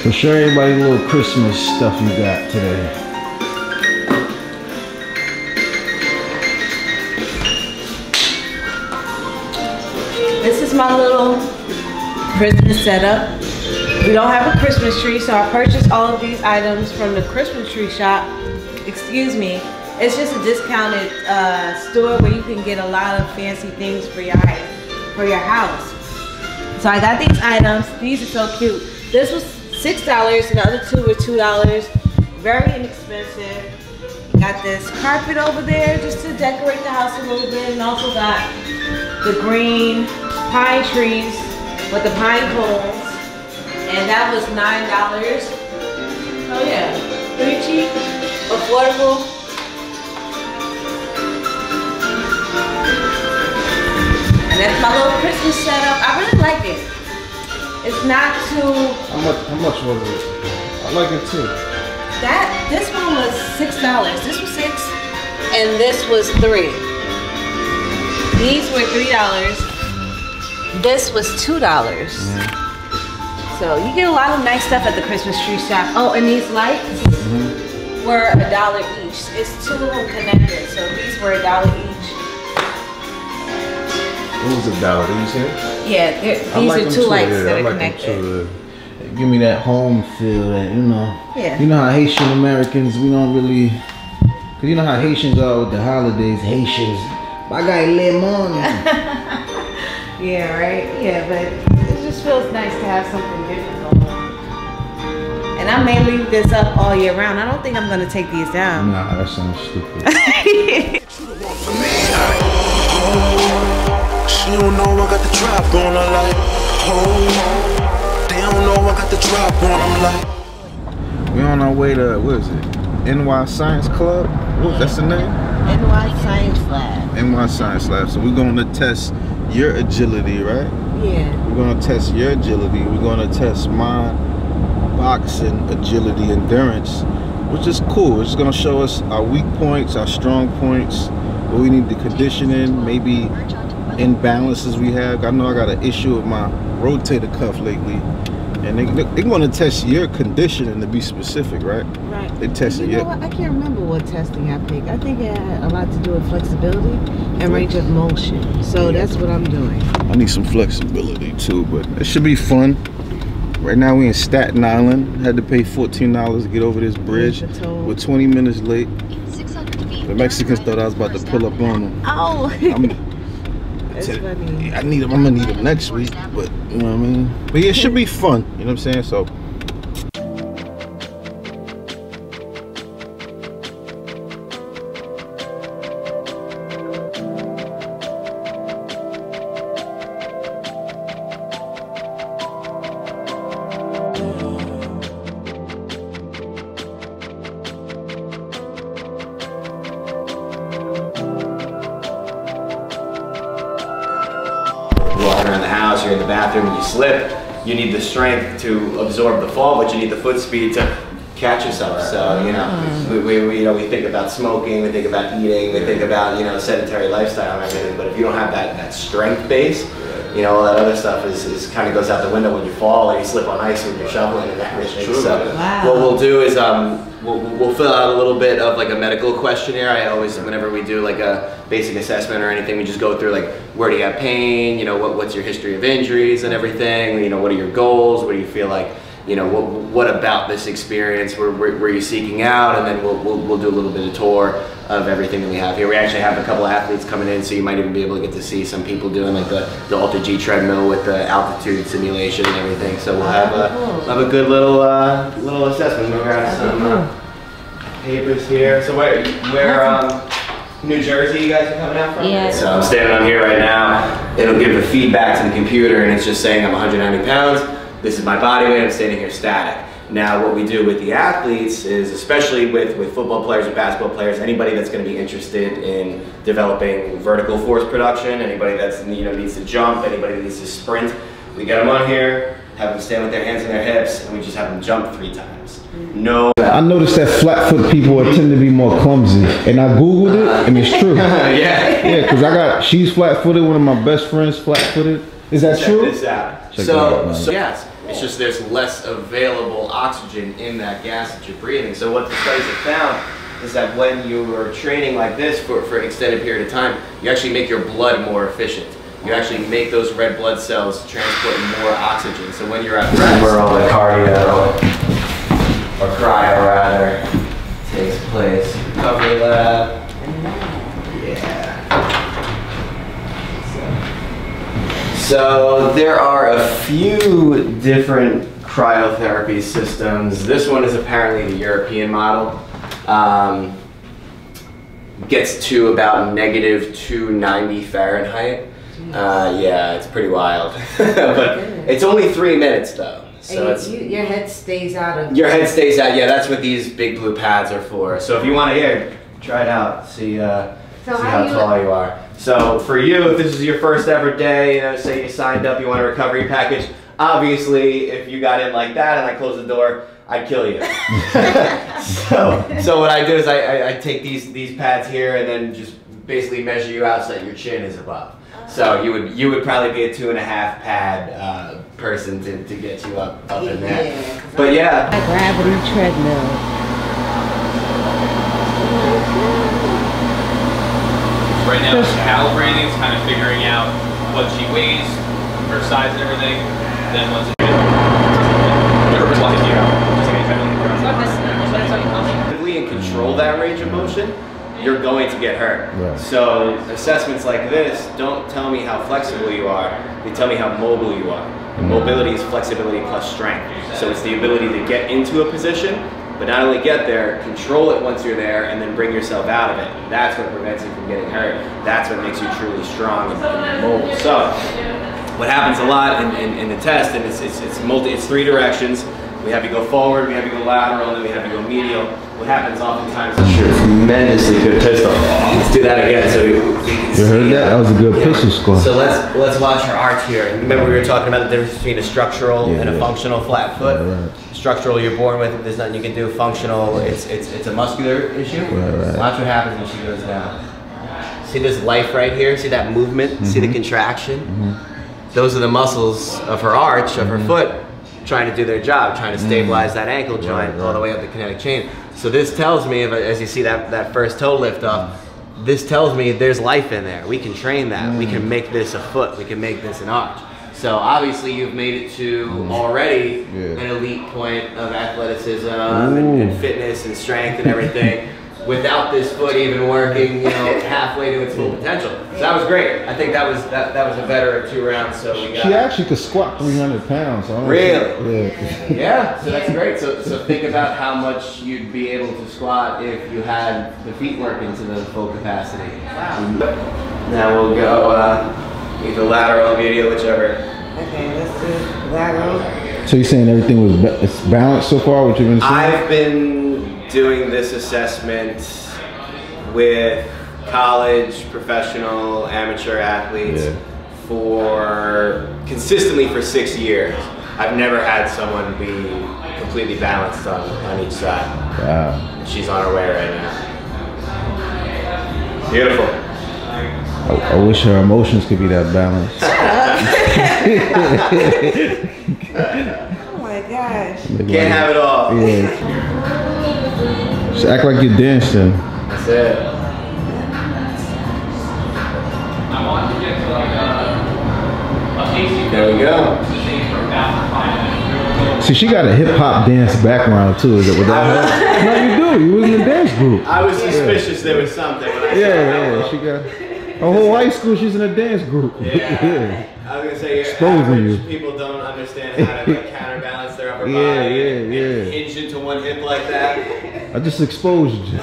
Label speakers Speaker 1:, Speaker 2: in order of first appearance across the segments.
Speaker 1: So show everybody a little Christmas stuff you got today.
Speaker 2: This is my little Christmas setup. We don't have a Christmas tree, so I purchased all of these items from the Christmas tree shop. Excuse me. It's just a discounted store where you can get a lot of fancy things for your house. So I got these items. These are so cute. This was $6 and the other two were $2. Very inexpensive. Got this carpet over there just to decorate the house a little bit, and also got the green pine trees with the pine cones, and that was $9. Oh yeah, pretty cheap, affordable. And that's my little Christmas setup. I really like it. It's not too.
Speaker 1: How much was it? I like it too.
Speaker 2: This one was $6. This was $6, and this was $3. These were $3. This was $2. So you get a lot of nice stuff at the Christmas tree shop. Oh, and these lights were $1 each. It's two of them connected, so these were $1 each.
Speaker 1: What was $1? Did you say?
Speaker 2: Yeah, these are two lights that are connected.
Speaker 1: Give me that home feel, that you know.
Speaker 2: Yeah.
Speaker 1: You know how Haitian Americans, we don't really, cause you know how Haitians are with the holidays. Haitians, I got lemon.
Speaker 2: Yeah, right. Yeah, but it just feels nice to have something different going on. And I may leave this up all year round. I don't think I'm gonna take these down.
Speaker 1: Nah, that sounds stupid.
Speaker 3: She don't know I got the trap on her like, oh. They don't know I got the trap on them like.
Speaker 1: We on our way to, what is it? NY Science Club? That's the name?
Speaker 2: NY Science Lab.
Speaker 1: NY Science Lab. So we're going to test your agility, right?
Speaker 2: Yeah.
Speaker 1: We're going to test your agility. We're going to test my boxing agility endurance, which is cool. It's going to show us our weak points, our strong points, where we need the conditioning, maybe imbalances we have. I know I got an issue with my rotator cuff lately, and they're going to test your conditioning, to be specific, right?
Speaker 2: Right.
Speaker 1: They tested
Speaker 2: you know what? I can't remember what testing I picked. I think it had a lot to do with flexibility and range of motion. So that's what I'm doing.
Speaker 1: I need some flexibility too, but it should be fun. Right now we in Staten Island. Had to pay $14 to get over this bridge. We're 20 minutes late. The Mexicans thought I was about to pull up on them.
Speaker 2: Oh.
Speaker 1: I'm gonna need them next week, but you know what I mean? But yeah, it should be fun, you know what I'm saying? So
Speaker 4: walking around the house, you're in the bathroom, and you slip, you need the strength to absorb the fall, but you need the foot speed to catch yourself. So, you know, we think about smoking, we think about eating, we think about, you know, sedentary lifestyle and everything, but if you don't have that strength base, you know, all that other stuff is kind of goes out the window when you fall or you slip on ice when you're shoveling and everything. So what we'll do is we'll fill out a little bit of like a medical questionnaire. I always, whenever we do like a basic assessment or anything, we just go through like, where do you have pain? You know, what's your history of injuries and everything? You know, what are your goals? What do you feel like, you know, what about this experience were you seeking out? And then we'll do a little bit of tour of everything that we have here. We actually have a couple of athletes coming in, so you might even be able to get to see some people doing like the Ultra G treadmill with the altitude simulation and everything. So we'll have a good little assessment. We'll grab some papers here. So where New Jersey you guys are coming out from?
Speaker 2: Yeah.
Speaker 4: So I'm standing on here right now. It'll give the feedback to the computer, and it's just saying I'm 190 pounds. This is my body weight. I'm standing here static. Now, what we do with the athletes is, especially with football players or basketball players, anybody that's going to be interested in developing vertical force production, anybody that's needs to jump, anybody that needs to sprint, we get them on here, have them stand with their hands on their hips, and we just have them jump 3 times. No.
Speaker 1: I noticed that flat foot people tend to be more clumsy, and I googled it, and it's true.
Speaker 4: Yeah,
Speaker 1: because she's flat footed. One of my best friends flat footed. Is that true?
Speaker 4: Check this out.
Speaker 1: Check it out,
Speaker 4: So yes, It's just there's less available oxygen in that gas that you're breathing. So what the studies have found is that when you are training like this for an extended period of time, you actually make your blood more efficient. You actually make those red blood cells transport more oxygen. So when you're at rest, where all the cardio, or cryo rather, takes place. Recovery lab. Yeah. So there are a few different cryotherapy systems. This one is apparently the European model. Gets to about -290 Fahrenheit. Yeah, it's pretty wild. But it's only 3 minutes though. So
Speaker 2: your head stays out of...
Speaker 4: Your head stays out, yeah, that's what these big blue pads are for. So if you want to, try it out, see how tall you are. So for you, if this is your first ever day, you know, say you signed up, you want a recovery package, obviously if you got in like that and I closed the door, I'd kill you. so what I do is I take these pads here and then just basically measure you out so that your chin is above. So you would probably be a 2.5 pad person to get you up in there.
Speaker 2: Yeah,
Speaker 4: but yeah.
Speaker 2: A gravity treadmill.
Speaker 5: Right now it's calibrating, it's kind of figuring out what she weighs, her size and everything. Then once it's
Speaker 4: and control that range of motion, you're going to get hurt. Right. So assessments like this don't tell me how flexible you are, they tell me how mobile you are. And mobility is flexibility plus strength. So it's the ability to get into a position, but not only get there, control it once you're there, and then bring yourself out of it. That's what prevents you from getting hurt. That's what makes you truly strong and mobile. So what happens a lot in the test, and it's 3 directions. We have you go forward, we have you go lateral, and then we have you go medial. What happens oftentimes is a tremendously good pistol. Let's do that again so you can see.
Speaker 1: You heard that? That was a good pistol score.
Speaker 4: So let's watch her arch here. Remember we were talking about the difference between a structural and a functional flat foot. Right. Structural you're born with, there's nothing you can do. Functional, it's a muscular issue. Right. Watch what happens when she goes down. See this life right here? See that movement? See the contraction? Those are the muscles of her arch, of her foot, trying to do their job, trying to stabilize that ankle joint all the way up the kinetic chain. So this tells me, as you see that first toe lift off, this tells me there's life in there. We can train that. We can make this a foot. We can make this an arch. So obviously you've made it to already an elite point of athleticism and fitness and strength and everything without this foot even working, you know, halfway to its full potential. So that was great. I think that was a better of 2 rounds. So we got.
Speaker 1: She actually could squat 300 pounds. So
Speaker 4: really? Yeah. So that's great. So think about how much you'd be able to squat if you had the feet working to the full capacity. Wow. Now we'll go either lateral or medial, whichever.
Speaker 2: Okay, let's do lateral.
Speaker 1: So you're saying everything was it's balanced so far? What you've been saying?
Speaker 4: I've been doing this assessment with college, professional, amateur athletes consistently for 6 years. I've never had someone be completely balanced on each side.
Speaker 1: Wow.
Speaker 4: She's on her way right now. Beautiful.
Speaker 1: I wish her emotions could be that balanced.
Speaker 2: Oh my gosh.
Speaker 4: Can't have it all.
Speaker 1: Yeah. Just act like you're dancing.
Speaker 4: That's it. There we go.
Speaker 1: See, she got a hip hop dance background too. Is it what that? No, you do. You was in a dance group.
Speaker 4: I was suspicious there was something when I saw
Speaker 1: she got a whole high school. She's in a dance group.
Speaker 4: Yeah. I was gonna say your people don't understand how to counterbalance their upper body and hinge into one hip like that.
Speaker 1: I just exposed you.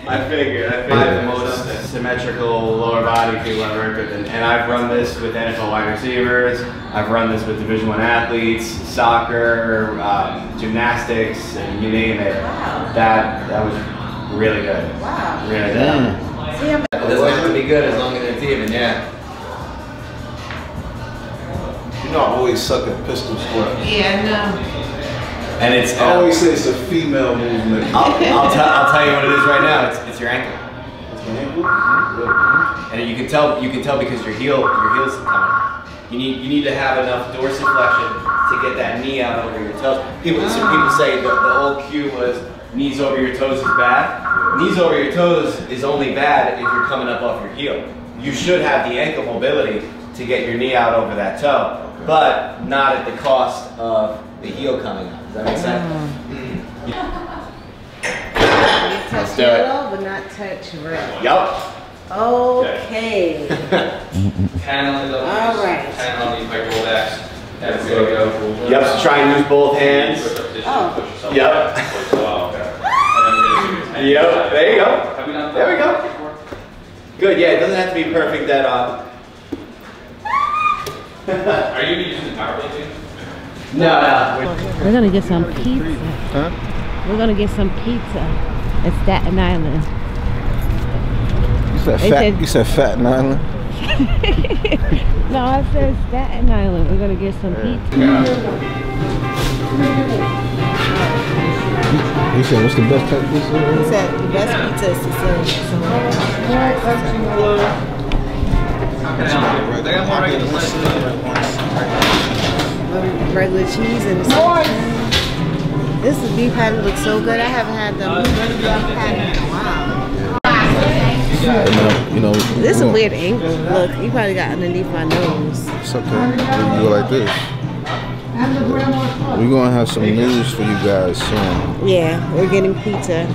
Speaker 4: I figured. I have the most symmetrical lower body people I've worked with, and I've run this with NFL wide receivers. I've run this with Division I athletes, soccer, gymnastics, and you name it. That was really good.
Speaker 2: Wow.
Speaker 4: Really good. It doesn't have to be good as long as it's even.
Speaker 1: You know, I always suck at pistol squats.
Speaker 2: Yeah, no.
Speaker 4: And it's.
Speaker 1: I always say it's a female movement.
Speaker 4: I'll tell you what it is right now. It's your ankle. It's your ankle. And you can tell because your heel's coming. You need to have enough dorsiflexion to get that knee out over your toes. People say the old cue was knees over your toes is bad. Knees over your toes is only bad if you're coming up off your heel. You should have the ankle mobility to get your knee out over that toe, but not at the cost of the heel coming up. Does that make sense?
Speaker 2: Touch yellow, but not touch red.
Speaker 4: Yup.
Speaker 2: Okay.
Speaker 5: 10 on the double.
Speaker 2: All right.
Speaker 5: 10 on the pike rollbacks. That's good to go.
Speaker 4: Yep, so try and use both hands.
Speaker 2: Oh.
Speaker 4: Yep. Yep, there you go. There we go. Good, yeah, it doesn't have to be perfect dead on.
Speaker 5: Are you using the power blade too?
Speaker 4: No.
Speaker 6: We're gonna get some pizza.
Speaker 1: Huh?
Speaker 6: We're gonna get some pizza at Staten Island.
Speaker 1: You said Staten Island?
Speaker 6: No, I said Staten Island. We're gonna get some pizza.
Speaker 1: You said what's the best type of pizza?
Speaker 2: He said the best pizza is regular cheese and this beef patty looks so good. I haven't had the beef patty in a while.
Speaker 1: You know,
Speaker 2: This is a weird angle. Look, you probably got underneath my nose.
Speaker 1: It's okay. You go like this. We're gonna have some news for you guys soon.
Speaker 2: Yeah, we're getting pizza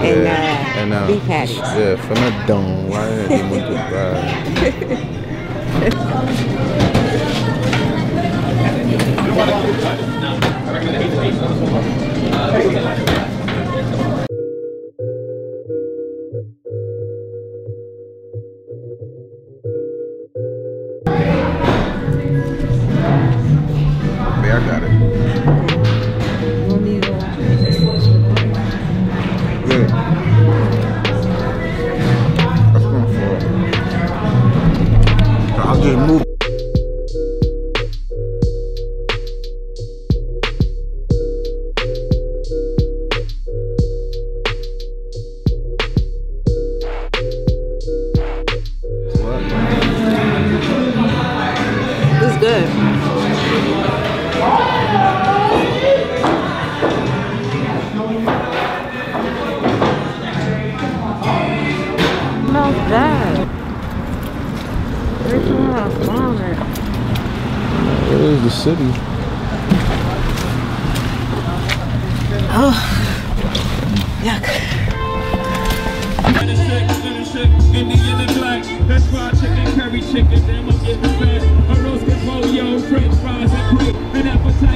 Speaker 2: and beef patties.
Speaker 1: Yeah, from the dome. Right here, I got it. Good. That's going for it. I'll just move. What?
Speaker 2: This is good.
Speaker 6: Smells bad. Where's my vomit?
Speaker 1: Where is the city?
Speaker 2: Oh, yuck.
Speaker 7: Indian and black, that's fried chicken, curry chicken, damn I'm getting fat. A roast control, yo, french fries and plate, an appetizer.